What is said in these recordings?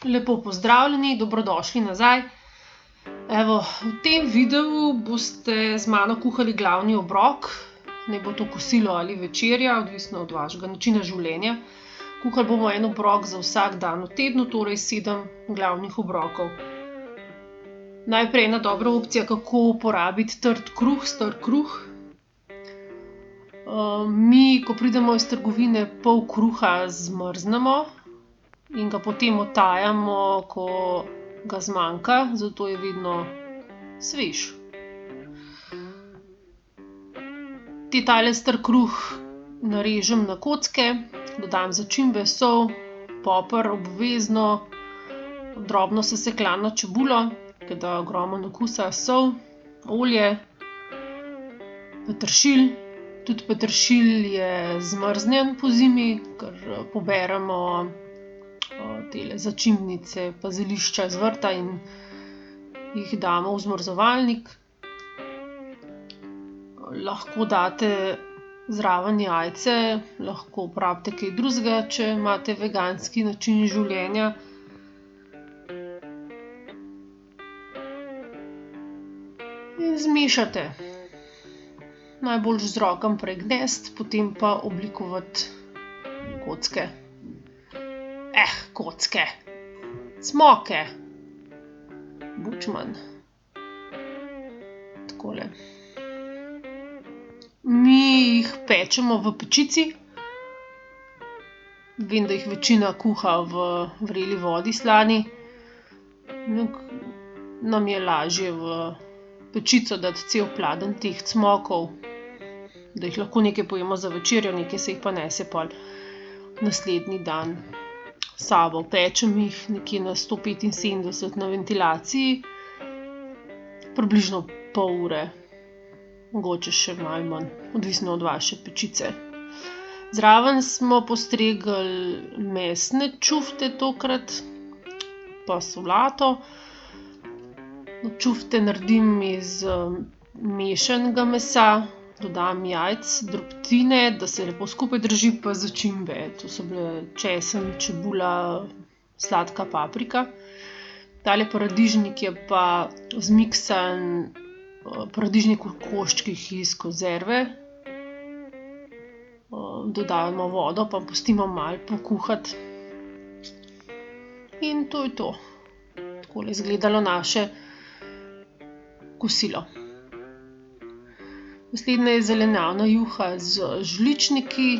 Lepo pozdravljeni, dobrodošli nazaj. Evo, v tem videu boste z mano kuhali glavni obrok. Naj bo to kosilo ali večerja, odvisno od vašega načina življenja. Kuhali bomo en obrok za vsak dan v tednu, torej 7 glavnih obrokov. Najprej ena dobra opcija, kako uporabiti trd kruh, star kruh. Mi, ko pridemo iz trgovine, pol kruha zmrznemo in ga potem otajamo, ko ga zmanjka, zato je vedno svež. Tale star kruh narežem na kocke, dodam začimbe, sol, poper obvezno, drobno sesekljano čebulo, ki da ogromno okusa, sol, olje, peteršilj. Tudi peteršilj je zmrznjen pozimi, ker poberemo tele začimbnice pa zelišča iz vrta in jih damo v zmrzovalnik. Lahko date zraven jajce, lahko uporabite kaj drugega, če imate veganski način življenja. In zmešate. Najboljše z rokami pregnesti, potem pa oblikovati kocke. Kocke. Cmoke. Bučman. Takole. Mi jih pečemo v pečici. Vem, da jih večina kuha v vreli vodi slani. Nam je lažje v pečico dati cel pladenj teh cmokov, da jih lahko nekaj pojemo za večerjo, nekaj se jih pa nese pol naslednji dan s sabo. Pečem jih nekje na 175 na ventilaciji, približno pol ure, mogoče še malo manj, odvisno od vaše pečice. Zraven smo postregli mesne čufte tokrat, pa solato. Čufte naredim iz mešanega mesa, dodam jajc, drobtine, da se lepo skupaj drži, pa začimbe. To so bile česen, čebula, sladka paprika. Tale paradižnik je pa zmiksan paradižnik v koščkih iz konzerve. Dodamo vodo pa pustimo malo pokuhati. In to je to. Takole je izgledalo naše kosilo. Naslednja je zelenjavna juha z žličniki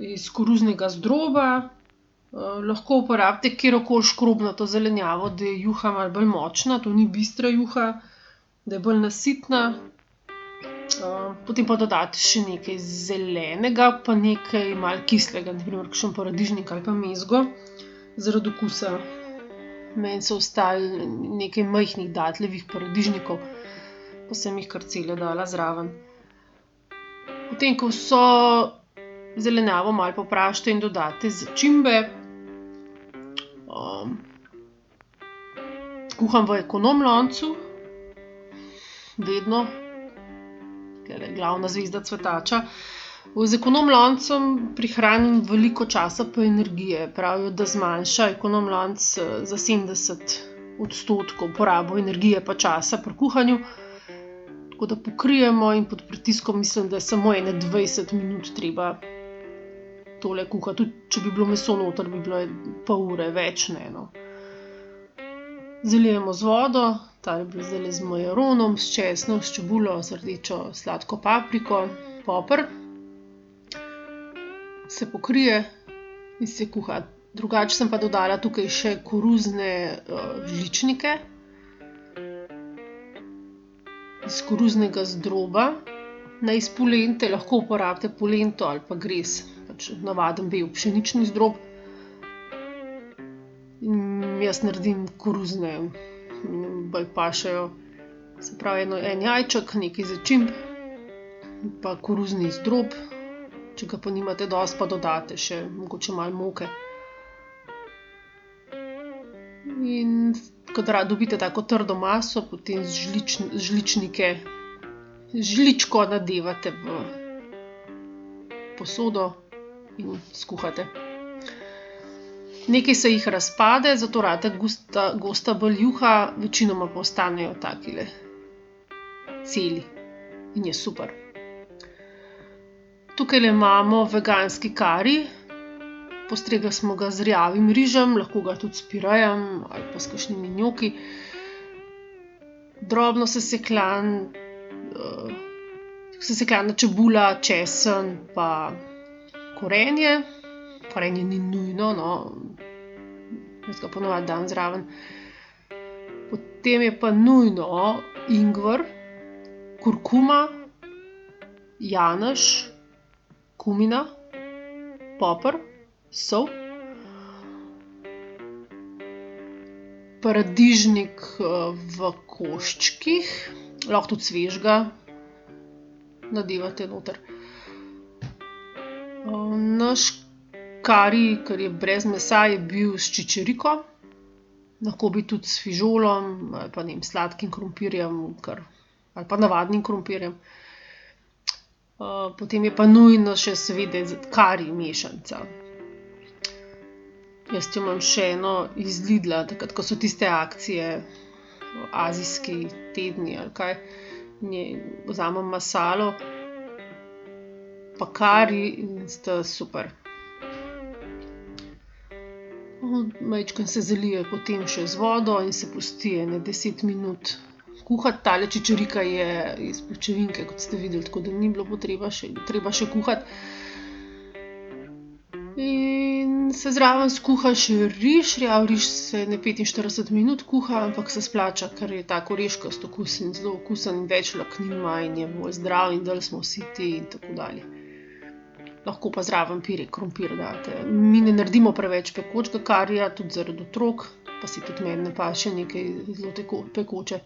iz koruznega zdroba. Lahko uporabite katerokoli škrobnato zelenjavo, da je juha malo bolj močna, to ni bistra juha, da je bolj nasitna. Potem pa dodate še nekaj zelenega, pa nekaj malo kislega, na primer kakšen paradižnik ali pa mezgo, zaradi okusa. Meni so ostali nekaj majhnih datljevih paradižnikov, pa sem jih kar cele dala zraven. Potem, ko vso zelenjavo malo popražite in dodate začimbe, kuham v ekonom loncu, vedno, tule glavna zvezda cvetača. Z ekonom loncem prihranim veliko časa pa energije. Pravijo, da zmanjša ekonom lonec za 70% porabo energije pa časa pri kuhanju. Tako da pokrijemo in pod pritiskom, mislim, da je samo ene 20 minut treba tole kuhati. Tudi če bi bilo meso noter, bi bilo pol ure, več ne, no. Zalijemo z vodo, tale je bil zdajle z majaronom, s česnom, s čebulo, z rdečo sladko papriko, poper. Se pokrije in se kuha. Drugače sem pa dodala tukaj še koruzne žličnike iz koruznega zdroba. Na iz polente lahko uporabite polento ali pa gres, pač navaden bel pšenični zdrob. Jaz naredim koruzne, bolj pašejo. Se pravi, en jajček, nekaj začimb, pa koruzni zdrob. Če ga pa nimate dosti, pa dodate še mogoče malo moke. In kadar dobite tako trdo maso, potem žličnike, žličko nadevate v posodo in skuhate. Nekaj se jih razpade, zato rata gosta bolj juha, večinoma pa ostanejo takile celi in je super. Tukajle imamo veganski kari. Postregli smo ga z rjavim rižem, lahko ga tudi s pirejem ali pa s kakšnimi njoki. Drobno sesekljana čebula, česen pa korenje. Korenje ni nujno, no. Jaz ga ponavadi dam zraven. Potem je pa nujno ingver, kurkuma, janež, kumina, poper, sol, paradižnik v koščkih, lahko tudi svežega nadevate noter. Naš kari, ker je brez mesa, je bil s čičeriko. Lahko bi tudi s fižolom ali pa sladkim krompirjem, ali pa navadnim krompirjem. Potem je pa nujno še seveda kari mešanca. Jaz jo imam še eno iz Lidla, takrat, ko so tiste akcije, azijski tedni ali kaj. Vzamem masalo pa kari in sta super. Majčkeno se zalije potem še z vodo in se pusti ene 10 minut kuhati. Tale čičerika je iz pločevinke, kot ste videli, tako da ni bilo treba še kuhati. In se zraven skuha še riž. Rjav riž se ene 45 minut kuha, ampak se splača, ker je tak oreškast okusen, zelo okusen in več vlaknin ima in je bolj zdrav in dalj smo siti in tako dalje. Lahko pa zraven pire krompir date. Mi ne naredimo preveč pekočega karija, tudi zaradi otrok, pa si tudi meni ne paše nekaj zelo pekoče.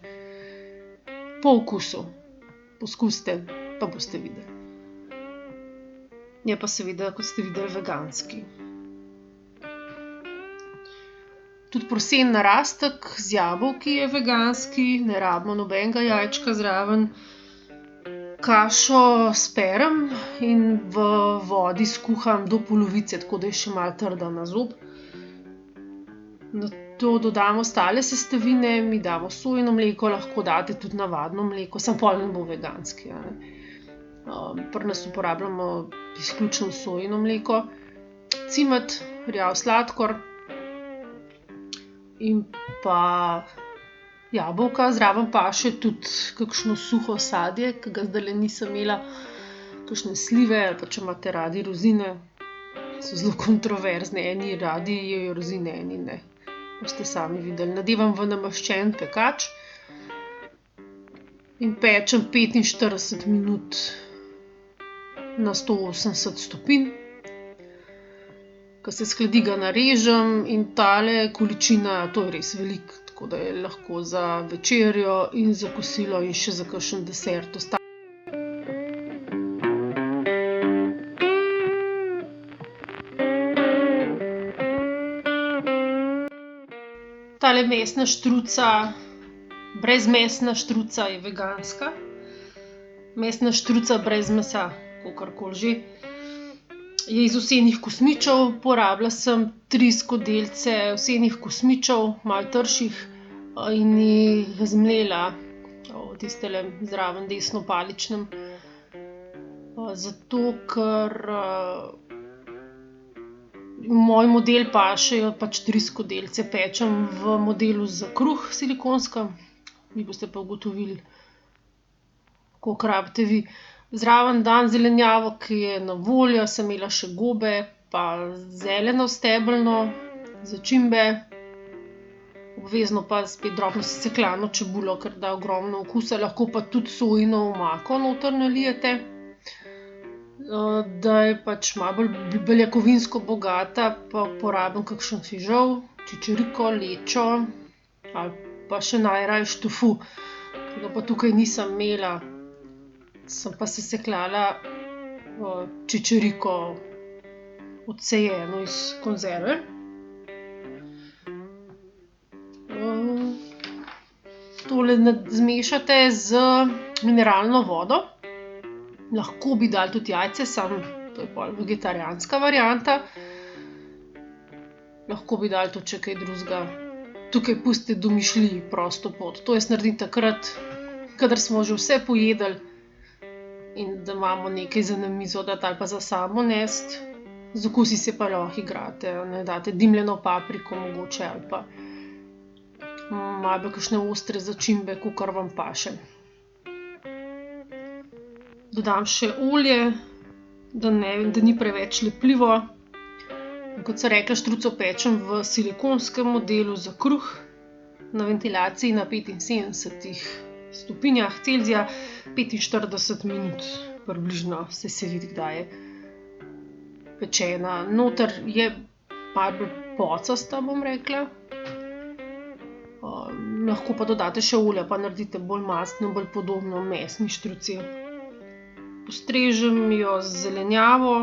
Po okusu. Poskusite, pa boste videli. Je pa seveda, kot ste videli, veganski. Tudi prosen narastek z jabolki je veganski, ne rabimo nobenega jajčka zraven. Kašo sperem in v vodi skuham do polovice, tako da je še malo trda na zob. Nato dodamo ostale sestavine, mi damo sojino mleko, lahko date tudi navadno mleko, samo pol ne bo veganski, a ne. Pri nas uporabljamo izključno sojino mleko, cimet, rjav sladkor in pa jabolka. Zraven paše tudi kakšno suho sadje, ki ga zdajle nisem imela, kakšne slive ali pa če imate radi rozine. So zelo kontroverzne, eni radi jejo rozine, eni ne. Boste sami videli. Nadevam v namaščen pekač in pečem 45 minut na 180 stopinj. Ko se shladi, ga narežem in tale količina, to je res veliko, tako da je lahko za večerjo in za kosilo in še za kakšen desert. Tale mesna štruca, brezmesna štruca je veganska. Mesna štruca brez mesa, kakorkoli že, je iz ovsenih kosmičev. Porabila sem 3 skodelice ovsenih kosmičev, malo trših, in jih zmlela v tistele zraven desnopaličnem. Zato, ker moj model pašejo pač 3 skodelice. Pečem v modelu za kruh silikonskem, vi boste pa ugotovili, koliko rabite vi. Zraven dam zelenjavo, ki je na voljo, sem imela še gobe, pa zeleno stebelno, začimbe, obvezno pa spet drobno sesekljano čebulo, ker da ogromno okusa, lahko pa tudi sojino omako noter nalijete. Da je pač malo bolj beljakovinsko bogata, pa porabim kakšen fižol, čičeriko, lečo ali pa še najrajši tofu, ki ga pa tukaj nisem imela. Sem pa sesekljala čičeriko odcejeno iz konzerve. Tole zmešate z mineralno vodo. Lahko bi dali tudi jajce, samo to je pol vegetarijanska varianta. lahko bi dali tudi še kaj drugega. Tukaj pustite domišljiji prosto pot. To jaz naredim takrat, kadar smo že vse pojedli in da imamo nekaj za na mizo dati ali pa za sabo nesti. Z okusi se pa lahko igrate, ne, date dimljeno papriko mogoče ali pa malo kakšne ostre začimbe, kakor vam paše. Dodam še olje, da ni preveč lepljivo. Kot sem rekla, štruco pečem v silikonskem modelu za kruh na ventilaciji na 75 stopinjah Celzija 45 minut približno, se vidi, kdaj je pečena. Noter je malo bolj pocasta, bom rekla. Lahko pa dodate še olja, pa naredite bolj mastno, bolj podobno mesni štruci. Postrežem jo z zelenjavo,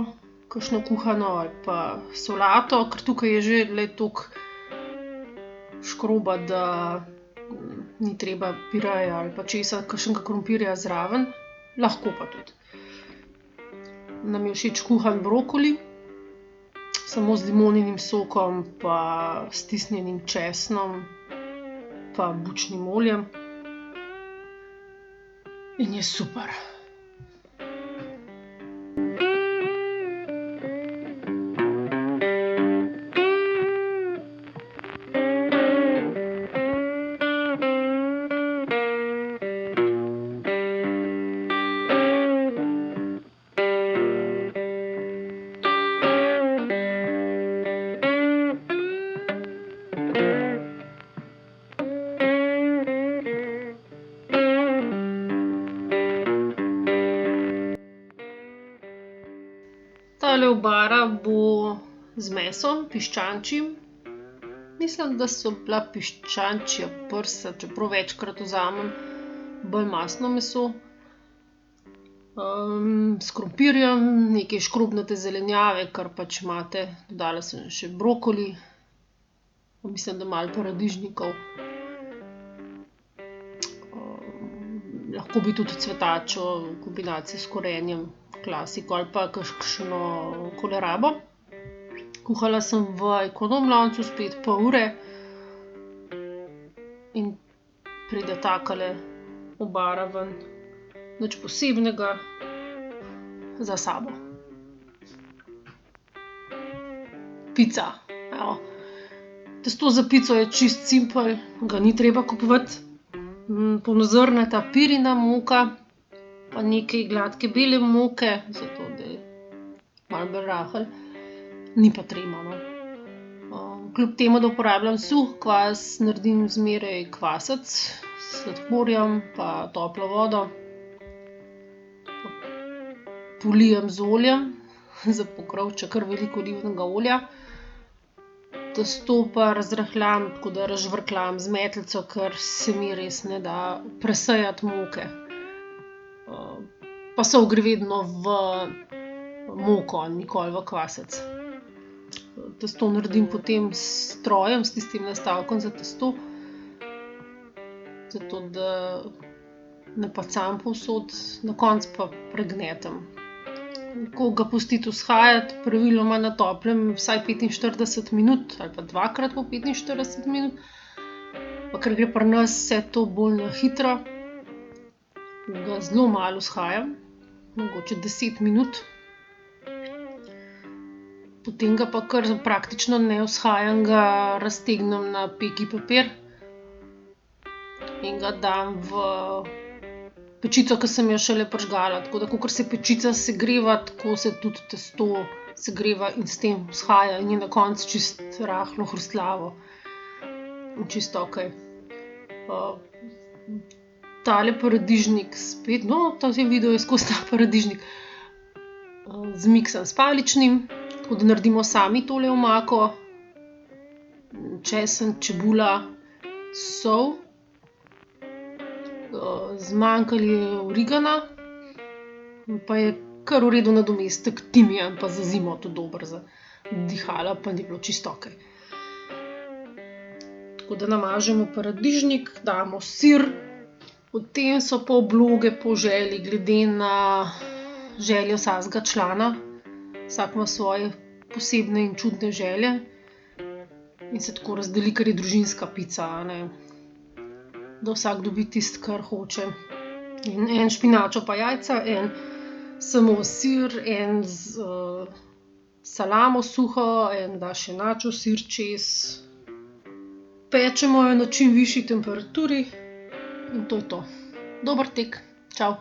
kakšno kuhano ali pa solato, ker tukaj je že toliko škroba, da ni treba pireja ali pa česa, kakšnega krompirja zraven. Lahko pa tudi. Nam je všeč kuhan brokoli, samo z limoninim sokom pa stisnjenim česnom pa bučnim oljem. In je super. Tale obara bo z mesom, piščančjim. Mislim, da so bila piščančja prsa, čeprav večkrat vzamem bolj mastno meso. S krompirjem, nekaj škrobnate zelenjave, kar pač imate. Dodala sem še brokoli, mislim, da malo paradižnikov. Lahko bi tudi cvetačo v kombinaciji s korenjem, klasiko, ali pa kakšno kolerabo. Kuhala sem v ekonom loncu spet pol ure in pride takale obara ven. Nič posebnega za sabo. Pica. Evo. Testo za pico je čisto simpel, ga ni treba kupovati. Polnozrnata pirina moka, pa nekaj gladke bele moke, zato da je malo bolj rahel. Ni pa treba, no. Kljub temu, da uporabljam suh kvas, naredim zmeraj kvasec s sladkorjem pa toplo vodo. Polijem z oljem, za pokrovček kar veliko olivnega olja. Testo pa razrahljam, tako da razžvrkljam z metlico, ker se mi res ne da presejati moke. Pa sol gre vedno v moko, nikoli v kvasec. Testo naredim potem s strojem, s tistim nastavkom za testo, zato da ne pacam povsod, na koncu pa pregnetem. Ko ga pustite vzhajati, praviloma na toplem vsaj 45 minut ali pa dvakrat po 45 minut, pa ker gre pri nas vse to bolj na hitro, ga zelo malo vzhajam, mogoče 10 minut. Potem ga pa kar praktično ne vzhajam, ga raztegnem na peki papir in ga dam v pečico, ki sem jo šele prižgala. Tako da kakor se pečica segreva, tako se tudi testo segreva in s tem vzhaja in je na koncu čisto rahlo hrustljavo in čisto okej. Tale paradižnik spet, no, ta video je skozi ta paradižnik, zmiksam s paličnim, tako da naredimo sami tole omako. Česen, čebula, sol, zmanjkalo je origana, pa je kar v redu nadomestek timijan, pa za zimo tudi dober, za dihala pa ni bilo čisto okej. Tako da namažemo paradižnik, damo sir, potem so pa obloge po želji, glede na željo vsakega člana. Vsak ima svoje posebne in čudne želje. in se tako razdeli, ker je družinska pica, a ne. Da vsak dobi tisto, kar hoče. In en špinačo pa jajca, en samo sir, en salamo suho, en da še načo sir čez. Pečemo jo na čim višji temperaturi in to je to. Dober tek, čau.